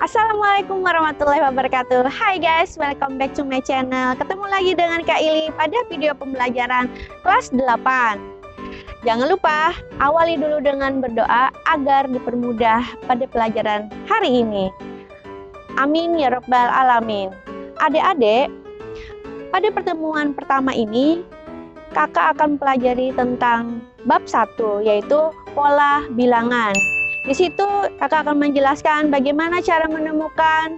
Assalamualaikum warahmatullahi wabarakatuh. Hai guys, welcome back to my channel. Ketemu lagi dengan Kak Ili pada video pembelajaran kelas 8. Jangan lupa awali dulu dengan berdoa agar dipermudah pada pelajaran hari ini. Amin ya rabbal alamin. Adik-adik, pada pertemuan pertama ini kakak akan pelajari tentang bab 1, yaitu pola bilangan. Di situ kakak akan menjelaskan bagaimana cara menemukan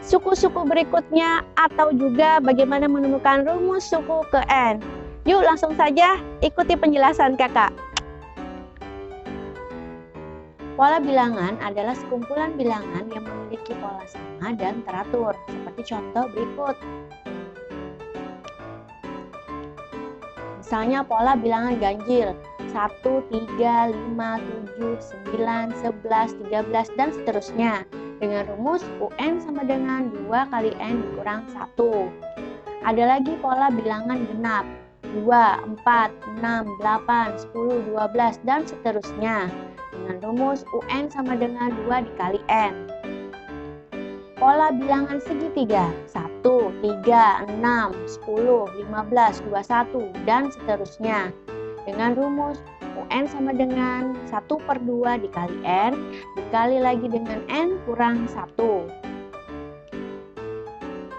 suku-suku berikutnya atau juga bagaimana menemukan rumus suku ke N. Yuk langsung saja ikuti penjelasan kakak. Pola bilangan adalah sekumpulan bilangan yang memiliki pola sama dan teratur, seperti contoh berikut. Misalnya pola bilangan ganjil 1, 3, 5, 7, 9, 11, 13, dan seterusnya dengan rumus UN sama dengan 2 kali N dikurang 1. Ada lagi pola bilangan genap 2, 4, 6, 8, 10, 12, dan seterusnya dengan rumus UN sama dengan 2 dikali N. Pola bilangan segitiga 1, 3, 6, 10, 15, 21, dan seterusnya dengan rumus UN sama dengan 1/2 dikali N dikali lagi dengan N kurang 1.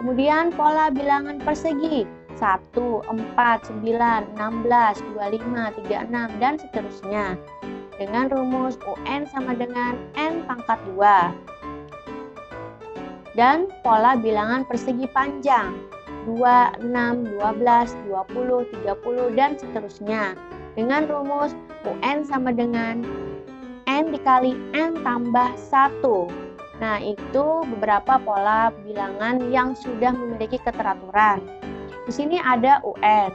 Kemudian pola bilangan persegi 1, 4, 9, 16, 25, 36, dan seterusnya dengan rumus UN sama dengan N pangkat 2. Dan pola bilangan persegi panjang 2, 6, 12, 20, 30, dan seterusnya dengan rumus UN sama dengan N dikali N tambah 1. Nah, itu beberapa pola bilangan yang sudah memiliki keteraturan. Di sini ada UN.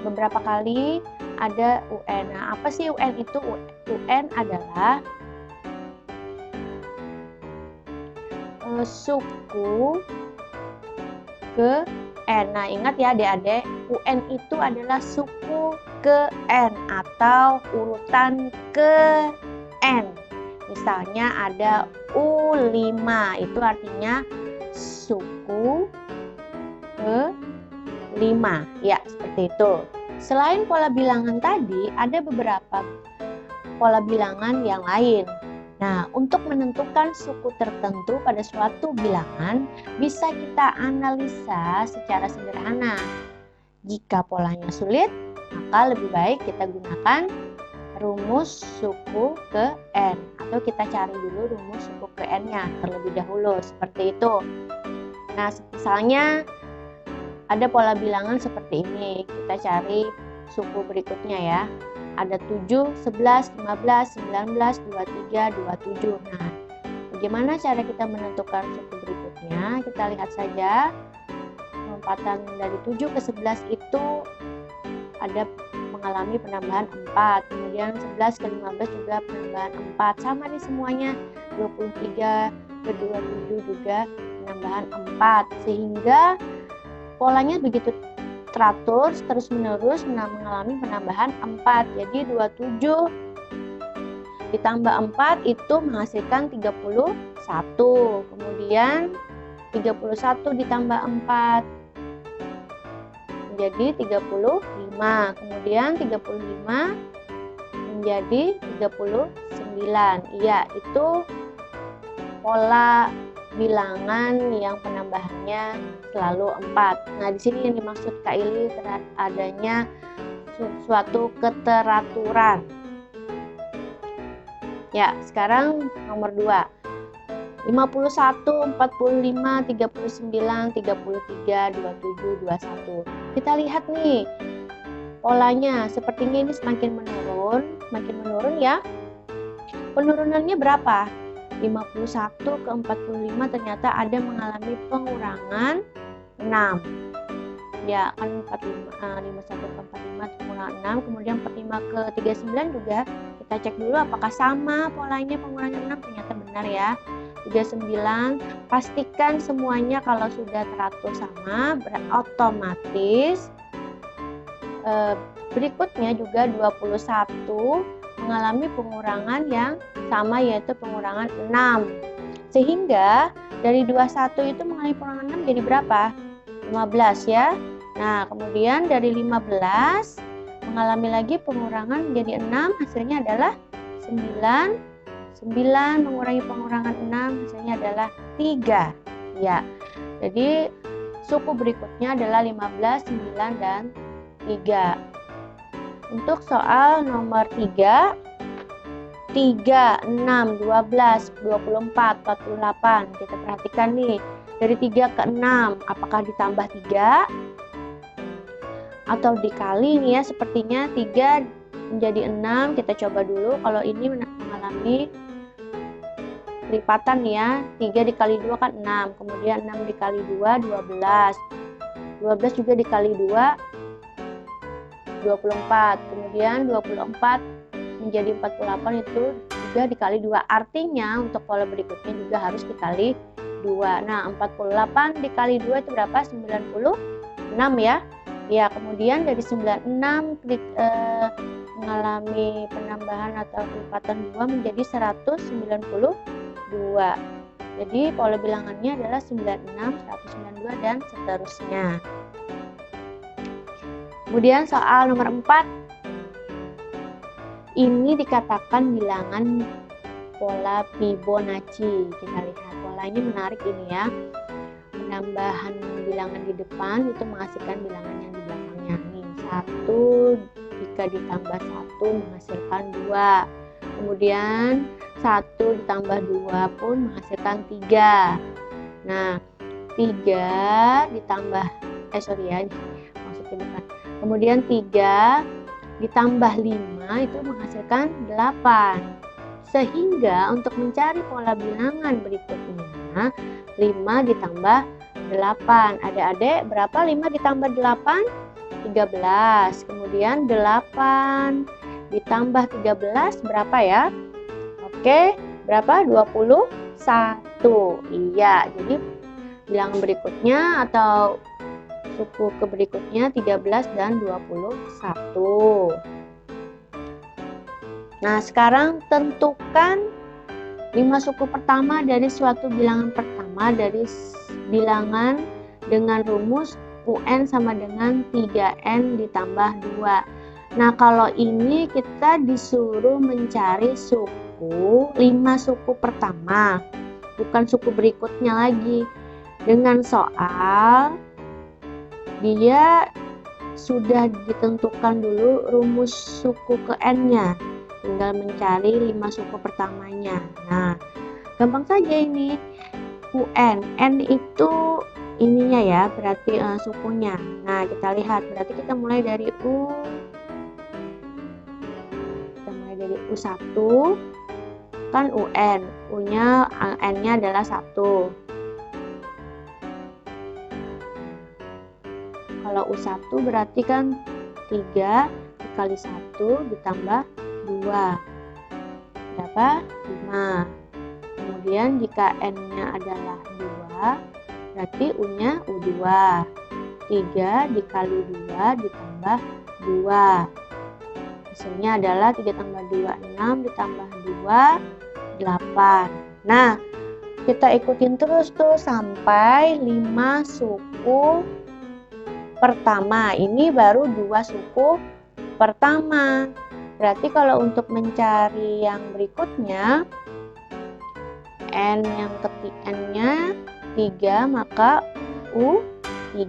Beberapa kali ada UN. Nah, apa sih UN itu? UN adalah suku ke N. Nah, ingat ya adik-adik, UN itu adalah suku ke N atau urutan ke N. Misalnya ada U5, itu artinya suku ke 5. Ya, seperti itu. Selain pola bilangan tadi, ada beberapa pola bilangan yang lain. Nah, untuk menentukan suku tertentu pada suatu bilangan, bisa kita analisa secara sederhana. Jika polanya sulit, maka lebih baik kita gunakan rumus suku ke N. Atau kita cari dulu rumus suku ke N-nya terlebih dahulu, seperti itu. Nah, misalnya ada pola bilangan seperti ini. Kita cari suku berikutnya ya. Ada 7, 11, 15, 19, 23, 27. Nah, bagaimana cara kita menentukan suku berikutnya? Kita lihat saja. Lompatan dari 7 ke 11 itu ada mengalami penambahan 4. Kemudian 11 ke 15 juga penambahan 4. Sama di semuanya. 23 ke 27 juga penambahan 4. Sehingga polanya begitu teratur terus-menerus mengalami penambahan 4. Jadi 27 ditambah 4 itu menghasilkan 31. Kemudian 31 ditambah 4 menjadi 35. Kemudian 35 menjadi 39. Iya, itu pola bilangan yang penambahannya selalu 4. Nah, di sini yang dimaksud Kak Ili adanya suatu keteraturan. Ya, sekarang nomor 2. 51, 45, 39, 33, 27, 21. Kita lihat nih polanya. Sepertinya ini semakin menurun ya. Penurunannya berapa? 51 ke 45 ternyata ada mengalami pengurangan 6. Ya, kan 51 ke 45 pengurangan 6, kemudian 45 ke 39 juga kita cek dulu apakah sama polanya pengurangan 6, ternyata benar ya. 39, pastikan semuanya kalau sudah teratur sama, otomatis berikutnya juga 21 mengalami pengurangan yang sama, yaitu pengurangan 6. Sehingga dari 21 itu mengalami pengurangan 6 jadi berapa? 15 ya. Nah, kemudian dari 15 mengalami lagi pengurangan menjadi 6, hasilnya adalah 9. 9 mengurangi pengurangan 6, hasilnya adalah 3. Ya, jadi suku berikutnya adalah 15, 9, dan 3. Untuk soal nomor 3, 3, 6, 12, 24, 48. Kita perhatikan nih, dari 3 ke 6, apakah ditambah 3? Atau dikali nih ya, sepertinya 3 menjadi 6. Kita coba dulu, kalau ini mengalami lipatan ya, 3 dikali 2 kan 6, kemudian 6 dikali 2, 12. 12 juga dikali 2, 24. Kemudian 24 menjadi 48 itu juga dikali 2. Artinya untuk pola berikutnya juga harus dikali 2. Nah, 48 dikali 2 itu berapa? 96 ya. Ya, kemudian dari 96 mengalami penambahan atau lipatan 2 menjadi 192. Jadi pola bilangannya adalah 96, 192, dan seterusnya. Kemudian soal nomor 4. Ini dikatakan bilangan pola Fibonacci. Kita lihat pola ini menarik ini ya. Penambahan bilangan di depan itu menghasilkan bilangan yang di belakangnya nih. 1 jika ditambah 1 menghasilkan 2. Kemudian 1 ditambah 2 pun menghasilkan 3. Nah, 3 ditambah maksudnya bukan. Kemudian 3 ditambah 5 itu menghasilkan 8. Sehingga untuk mencari pola bilangan berikutnya, 5 ditambah 8. Adik-adik, berapa 5 ditambah 8? 13. Kemudian 8 ditambah 13 berapa ya? Oke, berapa? 21. Iya, jadi bilangan berikutnya atau suku ke berikutnya 13 dan 21. Nah, sekarang tentukan 5 suku pertama dari suatu bilangan pertama dari bilangan dengan rumus UN sama dengan 3N ditambah 2. Nah, kalau ini kita disuruh mencari suku 5 suku pertama, bukan suku berikutnya lagi. Dengan soal dia sudah ditentukan dulu rumus suku ke N-nya, tinggal mencari 5 suku pertamanya. Nah, gampang saja ini. UN, N itu ininya ya, berarti sukunya. Nah, kita lihat, berarti kita mulai dari U1 kan UN, U-nya N-nya adalah 1. Kalau U1 berarti kan 3 dikali 1 ditambah 2 berapa? 5. Kemudian jika N-nya adalah 2 berarti U-nya U2. 3 dikali 2 ditambah 2, hasilnya adalah 3 tambah 2, 6 ditambah 2, 8. Nah, kita ikutin terus tuh sampai 5 suku pertama. Ini baru 2 suku pertama. Berarti kalau untuk mencari yang berikutnya, N-nya 3, maka U3.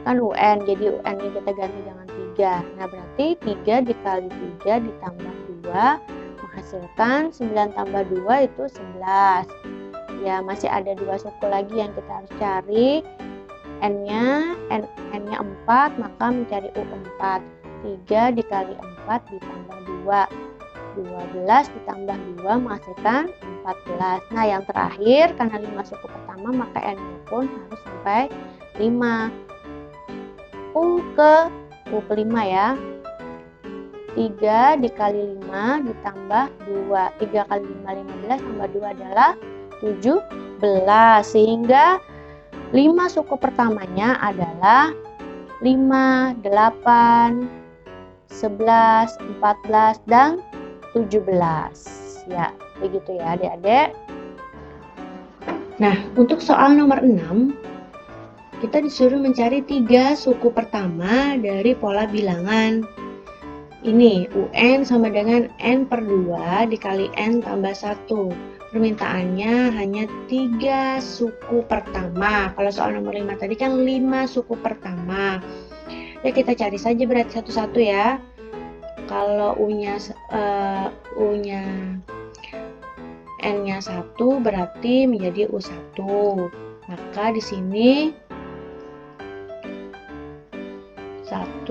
Kan UN, jadi UN-nya kita ganti dengan 3. Nah, berarti 3 dikali 3 ditambah 2 menghasilkan 9 tambah 2 itu 11. Ya, masih ada 2 suku lagi yang kita harus cari. N-nya 4, maka mencari U4. 3 dikali 4 ditambah 2. 12 ditambah 2 menghasilkan 14. Nah, yang terakhir karena 5 suku pertama maka N-nya pun harus sampai 5. U ke 5 ya. 3 dikali 5 ditambah 2. 3 kali 5, 15 tambah 2 adalah 17. Sehingga 5 suku pertamanya adalah 5, 8, 11, 14, dan 17. Ya, begitu ya adik-adik. Nah, untuk soal nomor 6, kita disuruh mencari 3 suku pertama dari pola bilangan. Ini, UN sama dengan N per 2 dikali N tambah 1. Permintaannya hanya 3 suku pertama. Kalau soal nomor 5 tadi kan 5 suku pertama. Ya, kita cari saja berarti satu-satu ya. Kalau U-nya N-nya 1 berarti menjadi U1. Maka di sini 1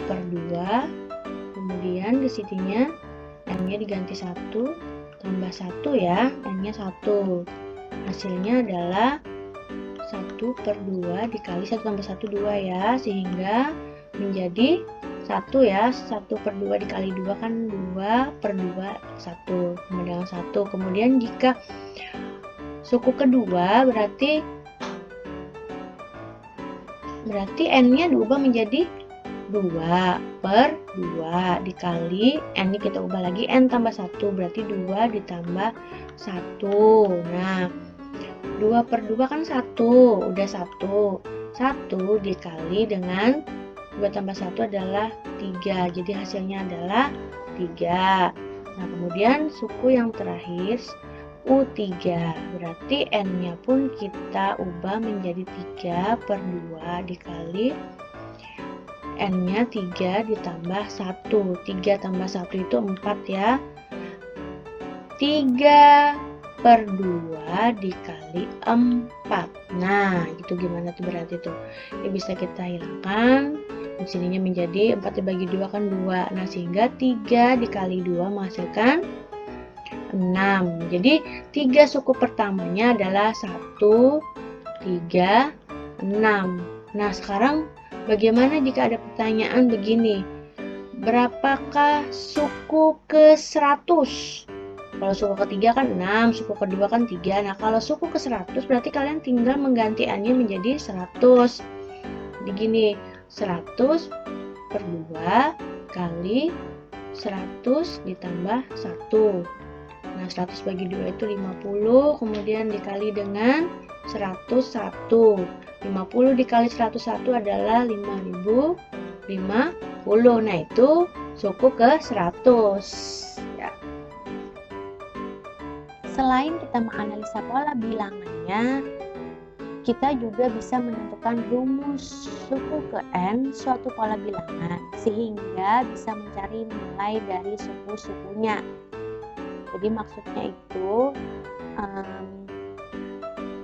per 2, kemudian di sininya N-nya diganti 1 tambah 1 ya, N-nya 1. Hasilnya adalah 1 per 2 dikali 1 tambah 1 2 ya, sehingga menjadi 1 ya, 1 per 2 dikali 2 kan 2 per 2 1 sama dengan 1. Kemudian jika suku kedua berarti N-nya diubah menjadi 2 per 2 dikali N-nya kita ubah lagi N tambah 1 berarti 2 ditambah 1. Nah, 2 per 2 kan 1, udah 1. 1 dikali dengan 2 tambah 1 adalah 3, jadi hasilnya adalah 3. Nah, kemudian suku yang terakhir U3, berarti N-nya pun kita ubah menjadi 3 per 2 dikali N-nya 3 ditambah 1. 3 tambah 1 itu 4 ya. 3 per 2 dikali 4. Nah, itu gimana tuh berarti tuh? Ini bisa kita hilangkan. Di sininya menjadi 4 dibagi 2 kan 2. Nah, sehingga 3 dikali 2 menghasilkan 6. Jadi 3 suku pertamanya adalah 1, 3, 6. Nah, sekarang bagaimana jika ada pertanyaan begini? Berapakah suku ke-100? Kalau suku ketiga kan 6, suku kedua kan 3. Nah, kalau suku ke-100 berarti kalian tinggal mengganti N-nya menjadi 100. Jadi gini, 100 per 2 kali 100 ditambah 1. Nah, 100 bagi 2 itu 50, kemudian dikali dengan 101. 50 dikali 101 adalah 5050. Nah, itu suku ke-100 ya. Selain kita menganalisa pola bilangannya, kita juga bisa menentukan rumus suku ke N suatu pola bilangan, sehingga bisa mencari nilai dari suku-sukunya. Jadi maksudnya itu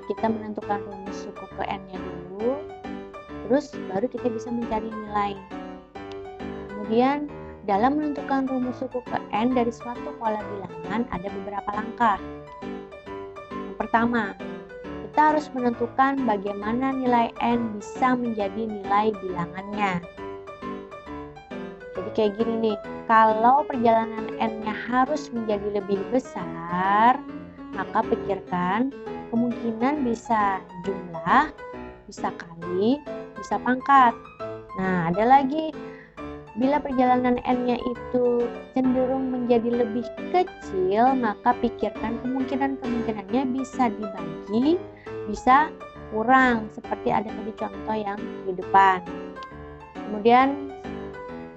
kita menentukan rumus suku ke N-nya dulu, terus baru kita bisa mencari nilai. Kemudian dalam menentukan rumus suku ke N dari suatu pola bilangan ada beberapa langkah. Yang pertama, kita harus menentukan bagaimana nilai N bisa menjadi nilai bilangannya. Jadi kayak gini nih, kalau perjalanan N-nya harus menjadi lebih besar, maka pikirkan kemungkinan bisa jumlah, bisa kali, bisa pangkat. Nah, ada lagi, bila perjalanan N-nya itu cenderung menjadi lebih kecil, maka pikirkan kemungkinan-kemungkinannya bisa dibagi, bisa kurang, seperti ada tadi contoh yang di depan. Kemudian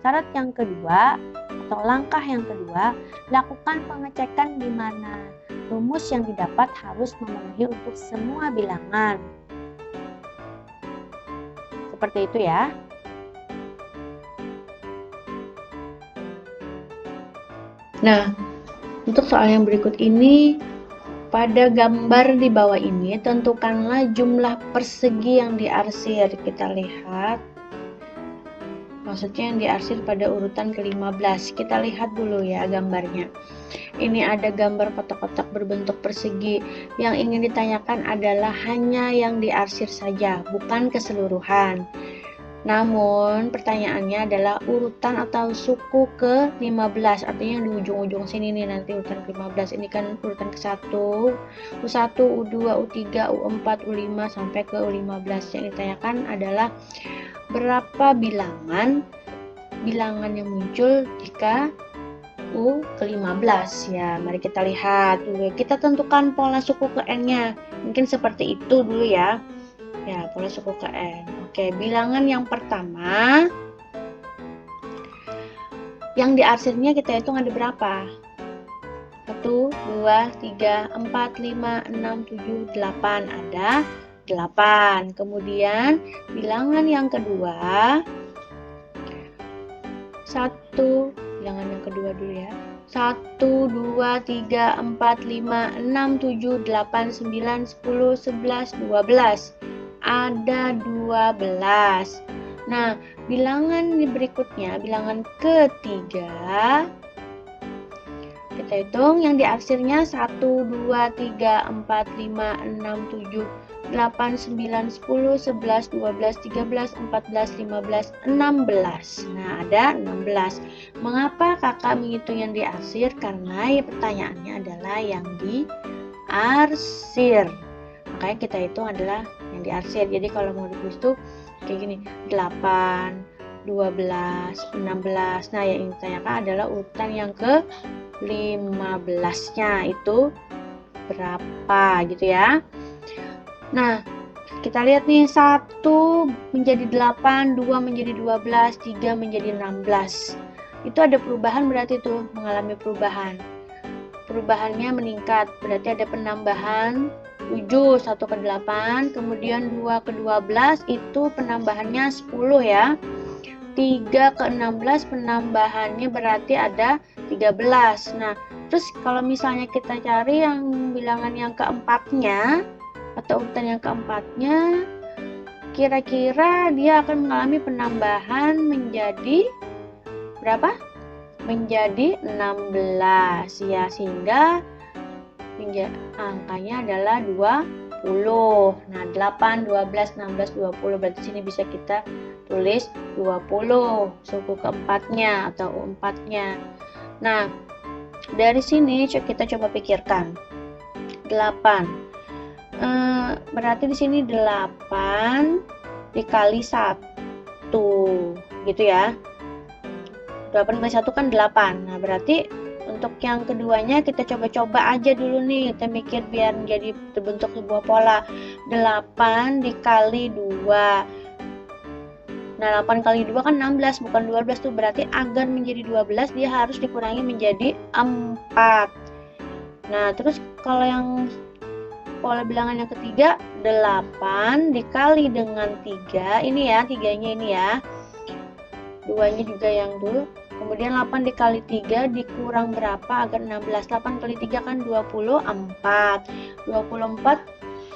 syarat yang kedua atau langkah yang kedua, lakukan pengecekan di mana rumus yang didapat harus memenuhi untuk semua bilangan. Seperti itu ya. Nah, untuk soal yang berikut ini, pada gambar di bawah ini tentukanlah jumlah persegi yang diarsir. Kita lihat, maksudnya yang diarsir pada urutan ke-15. Kita lihat dulu ya gambarnya. Ini ada gambar kotak-kotak berbentuk persegi. Yang ingin ditanyakan adalah hanya yang diarsir saja, bukan keseluruhan. Namun pertanyaannya adalah urutan atau suku ke-15, artinya di ujung-ujung sini nih nanti urutan ke-15. Ini kan urutan ke-1, U1, U2, U3, U4, U5 sampai ke U15. Yang ditanyakan adalah berapa bilangan yang muncul jika suku ke-15 ya. Mari kita lihat dulu. Kita tentukan pola suku ke N-nya. Mungkin seperti itu dulu ya. Ya, pola suku ke N. Oke, bilangan yang pertama. Yang diarsirnya kita hitung ada berapa? 1, 2, 3, 4, 5, 6, 7, 8. Ada 8. Kemudian bilangan yang kedua. 1, bilangan yang kedua dulu ya. 1, 2, 3, 4, 5, 6, 7, 8, 9, 10, 11, 12. Ada 12. Nah, bilangan berikutnya, bilangan ketiga. Kita hitung yang diarsirnya 1, 2, 3, 4, 5, 6, 7, 8, 9, 10, 11, 12, 13, 14, 15, 16. Nah, ada 16. Mengapa kakak menghitung yang diarsir? Karena ya pertanyaannya adalah yang diarsir. Makanya kita hitung adalah yang diarsir. Jadi kalau mau ditulis tuh kayak gini, 8, 12, 16. Nah, yang ditanyakan adalah urutan yang ke 15-nya itu berapa gitu ya. Nah, kita lihat nih, 1 menjadi 8, 2 menjadi 12, 3 menjadi 16. Itu ada perubahan, berarti tuh mengalami perubahan. Perubahannya meningkat, berarti ada penambahan 7, 1 ke 8, kemudian 2 ke 12 itu penambahannya 10 ya. 3 ke 16 penambahannya berarti ada 13. Nah, terus kalau misalnya kita cari yang bilangan yang keempatnya atau urutan yang keempatnya, kira-kira dia akan mengalami penambahan menjadi berapa? Menjadi 16 ya, sehingga angkanya adalah 20. Nah, 8, 12, 16, 20. Berarti sini bisa kita tulis 20 suku keempatnya atau U4-nya. Nah, dari sini kita coba pikirkan. 8. Berarti di sini 8 dikali 1 gitu ya. 8 kali 1 kan 8. Nah, berarti untuk yang keduanya kita coba-coba aja dulu nih. Kita mikir biar jadi terbentuk sebuah pola. 8 dikali 2. Nah, 8 kali 2 kan 16, bukan 12 tuh. Berarti agar menjadi 12 dia harus dikurangi menjadi 4. Nah, terus kalau yang pola bilangan yang ketiga, 8 dikali dengan 3. Ini ya, 3-nya ini ya. 2-nya juga yang dulu. Kemudian 8 dikali 3 dikurang berapa agar 16? 8 kali 3 kan 24. 24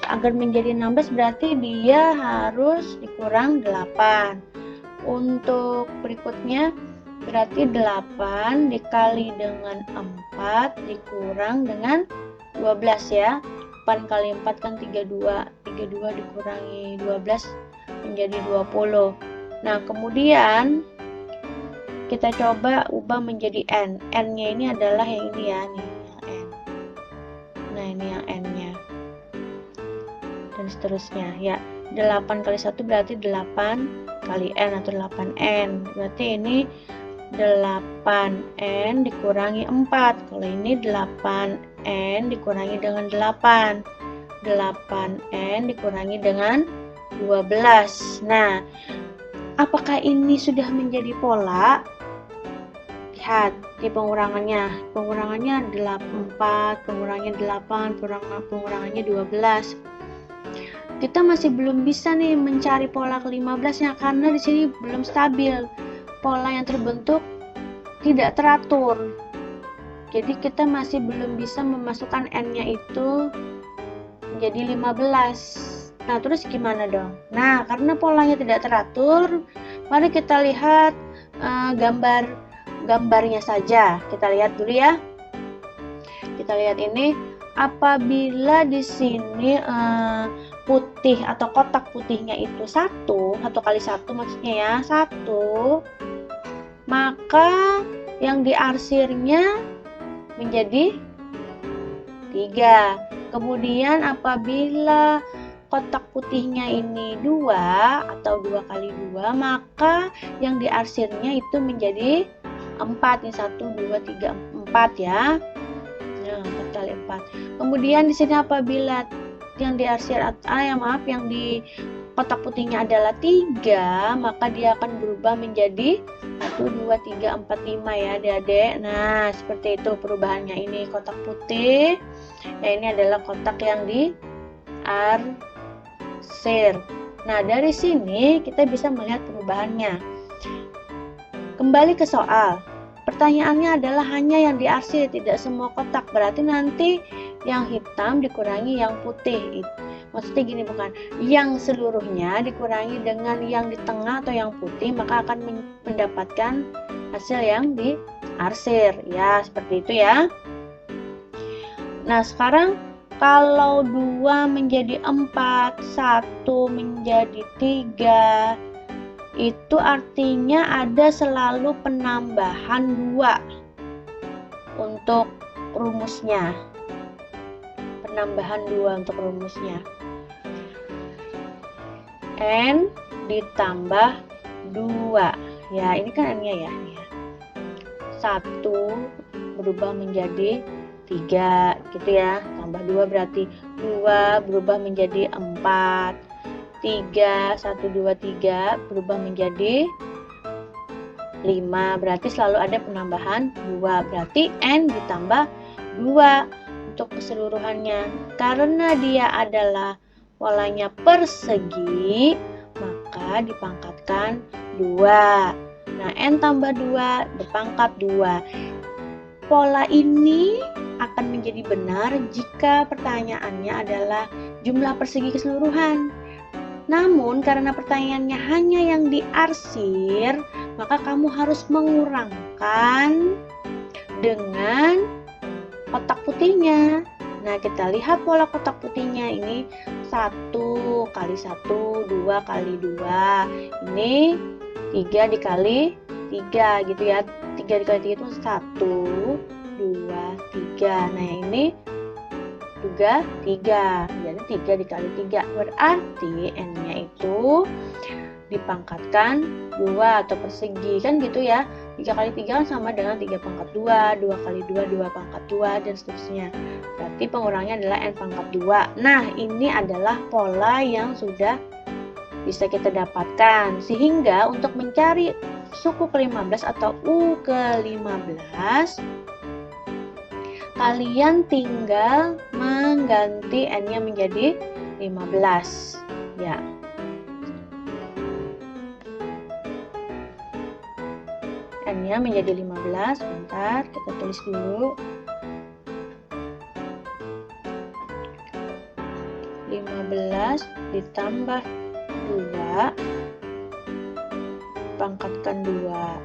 agar menjadi 16 berarti dia harus dikurang 8. Untuk berikutnya berarti 8 dikali dengan 4 dikurang dengan 12 ya. 8 kali 4 kan 32. 32 dikurangi 12 menjadi 20. Nah, kemudian kita coba ubah menjadi N. N-nya ini adalah yang ini ya, nih, yang N. Nah, ini yang N-nya. Dan seterusnya ya. 8 kali 1 berarti 8 kali N atau 8N. Berarti ini 8N dikurangi 4. Kalau ini 8N dikurangi dengan 8. 8N dikurangi dengan 12. Nah, apakah ini sudah menjadi pola? Lihat di pengurangannya. Pengurangannya 4, pengurangannya 8, pengurangannya 12. Kita masih belum bisa nih mencari pola ke-15-nya karena di sini belum stabil. Pola yang terbentuk tidak teratur. Jadi kita masih belum bisa memasukkan N-nya itu menjadi 15. Nah, terus gimana dong? Nah, karena polanya tidak teratur, mari kita lihat gambarnya saja. Kita lihat dulu ya. Kita lihat ini, apabila di sini putih atau kotak putihnya itu 1 kali 1 maksudnya ya, 1, maka yang diarsirnya menjadi 3. Kemudian apabila kotak putihnya ini 2 atau 2 kali 2, maka yang diarsirnya itu menjadi 4. Ini 1, 2, 3, 4 ya. Nah, 4 kali 4. Kemudian di sini apabila yang diarsir yang di kotak putihnya adalah 3, maka dia akan berubah menjadi 1, 2, 3, 4, 5 ya adik-adik. Nah, seperti itu perubahannya. Ini kotak putih. Ya, ini adalah kotak yang diarsir. Nah, dari sini kita bisa melihat perubahannya. Kembali ke soal. Pertanyaannya adalah hanya yang diarsir, tidak semua kotak. Berarti nanti yang hitam dikurangi yang putih. Maksudnya gini, bukan yang seluruhnya dikurangi dengan yang di tengah atau yang putih, maka akan mendapatkan hasil yang diarsir. Ya, seperti itu ya. Nah, sekarang kalau 2 menjadi 4, 1 menjadi 3, itu artinya ada selalu penambahan 2 untuk rumusnya. Penambahan 2 untuk rumusnya. N ditambah 2. Ya, ini kan N-nya ya. 1 berubah menjadi 3 gitu ya. Tambah 2 berarti 2 berubah menjadi 4. 3, 1, 2, 3 berubah menjadi 5. Berarti selalu ada penambahan 2. Berarti N ditambah 2 untuk keseluruhannya. Karena dia adalah polanya persegi, maka dipangkatkan 2. Nah, N tambah 2 berpangkat 2. Pola ini akan menjadi benar jika pertanyaannya adalah jumlah persegi keseluruhan. Namun karena pertanyaannya hanya yang diarsir, maka kamu harus mengurangkan dengan kotak putihnya. Nah, kita lihat pola kotak putihnya ini 1 kali 1, 2 kali 2. Ini 3 dikali 3 gitu ya. 3 dikali 3 itu 1, 2, 3. Nah, yang ini juga 3, jadi 3 dikali 3 berarti N-nya itu dipangkatkan 2 atau persegi kan gitu ya. 3 kali 3 kan sama dengan 3 pangkat 2, 2 kali 2, 2 pangkat 2 dan seterusnya. Berarti pengurangnya adalah N pangkat 2. Nah, ini adalah pola yang sudah bisa kita dapatkan. Sehingga untuk mencari suku ke-15 atau U ke-15, kalian tinggal mengganti N-nya menjadi 15. Ya. N-nya menjadi 15. Bentar, kita tulis dulu. 15 ditambah 2 pangkatkan 2.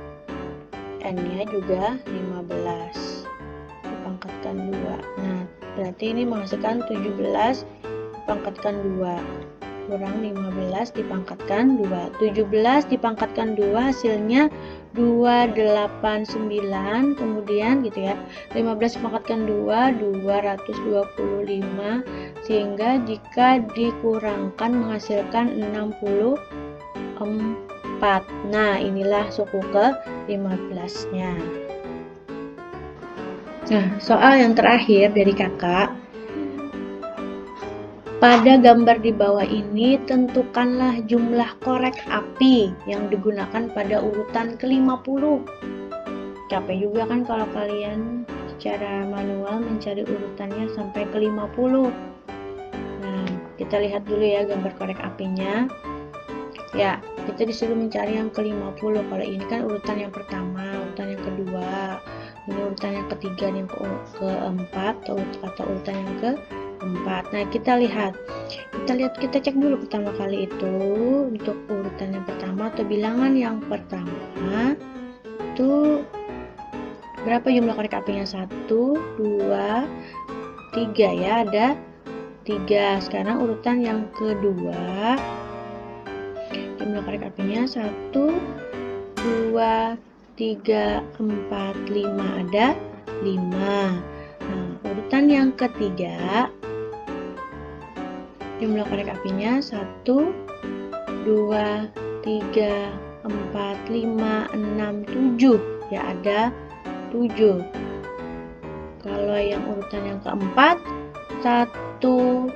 N-nya juga 15. Dipangkatkan 2. Nah, berarti ini menghasilkan 17 dipangkatkan 2 kurang 15 dipangkatkan 2. 17 dipangkatkan 2 hasilnya 289, kemudian gitu ya. 15 dipangkatkan 2 225, sehingga jika dikurangkan menghasilkan 64. Nah, inilah suku ke-15-nya. Nah, soal yang terakhir dari kakak. Pada gambar di bawah ini, tentukanlah jumlah korek api yang digunakan pada urutan ke-50. Capek juga kan kalau kalian secara manual mencari urutannya sampai ke-50. Nah, kita lihat dulu ya gambar korek apinya. Ya, kita disuruh mencari yang ke-50. Kalau ini kan urutan yang pertama, urutan yang kedua, ini urutan yang ketiga, yang keempat, atau urutan yang ke-4. Nah, kita cek dulu pertama kali itu untuk urutan yang pertama atau bilangan yang pertama itu berapa jumlah korek apinya? 1, 2, 3 ya, ada 3. Sekarang urutan yang kedua, jumlah korek apinya 1, 2, 3, 4, 5, ada 5. Nah, urutan yang ketiga, jumlah korek apinya 1, 2, 3, 4, 5, 6, 7. Ya, ada 7. Kalau yang urutan yang keempat, 1,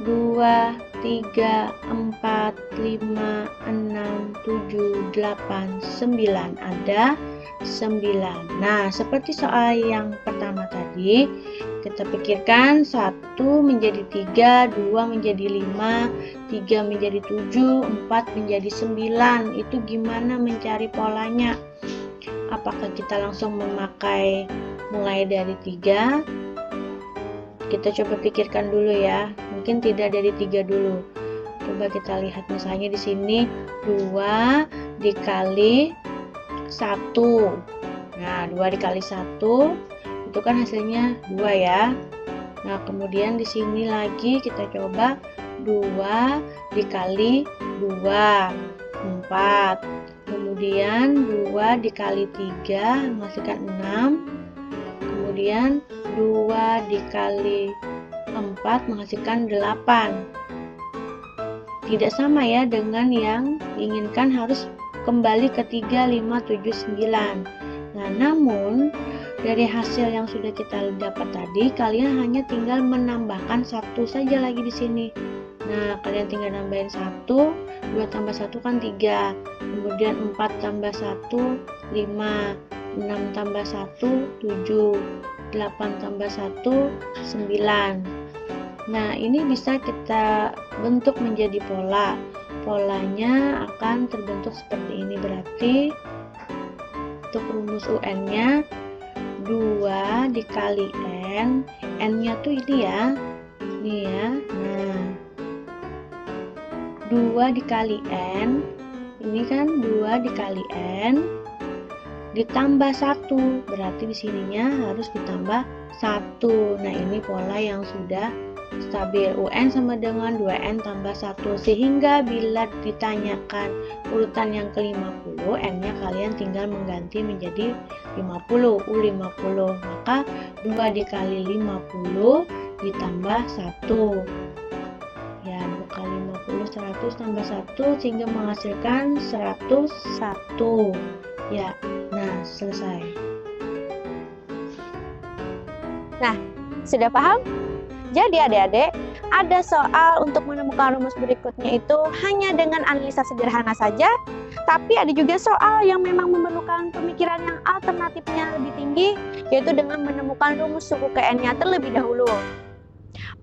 2, 3, 4, 5, 6, 7, 8, 9. Ada 9. Nah, seperti soal yang pertama tadi, kita pikirkan 1 menjadi 3, 2 menjadi 5, 3 menjadi 7, 4 menjadi 9. Itu gimana mencari polanya? Apakah kita langsung memakai mulai dari 3? Kita coba pikirkan dulu ya. Mungkin tidak dari 3 dulu. Coba kita lihat misalnya di sini 2 dikali 1. Nah, 2 dikali 1 itu kan hasilnya 2 ya. Nah, kemudian di sini lagi kita coba 2 dikali 2, 4. Kemudian 2 dikali 3 menghasilkan 6. Kemudian 2 dikali 4 menghasilkan 8. Tidak sama ya dengan yang diinginkan, harus kembali ke 3, 5, 7, 9. Nah, namun dari hasil yang sudah kita dapat tadi, kalian hanya tinggal menambahkan 1 saja lagi di sini. Nah, kalian tinggal nambahin 1, 2 tambah 1 kan 3. Kemudian 4 tambah 1, 5. 6 tambah 1, 7. 8 tambah 1, 9. Nah, ini bisa kita bentuk menjadi pola. Polanya akan terbentuk seperti ini. Berarti untuk rumus UN-nya 2 dikali N. N-nya tuh ini ya. Ini ya. Nah, 2 dikali N. Ini kan 2 dikali N ditambah 1, berarti di sininya harus ditambah 1. Nah, ini pola yang sudah stabil. UN sama dengan 2N tambah 1, sehingga bila ditanyakan urutan yang ke-50, N-nya kalian tinggal mengganti menjadi 50, U50. Maka 2 dikali 50 ditambah 1. Ya, 2 kali 50, 100 tambah 1, sehingga menghasilkan 101. Ya, nah selesai. Nah, sudah paham? Jadi adik-adik, ada soal untuk menemukan rumus berikutnya itu hanya dengan analisa sederhana saja, tapi ada juga soal yang memang memerlukan pemikiran yang alternatifnya lebih tinggi, yaitu dengan menemukan rumus suku ke N-nya terlebih dahulu.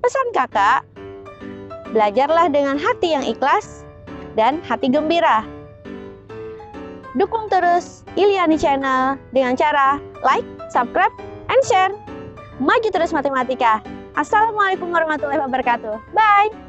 Pesan kakak, belajarlah dengan hati yang ikhlas dan hati gembira. Dukung terus Iliani Channel dengan cara like, subscribe, and share. Maju terus matematika. Assalamualaikum warahmatullahi wabarakatuh. Bye!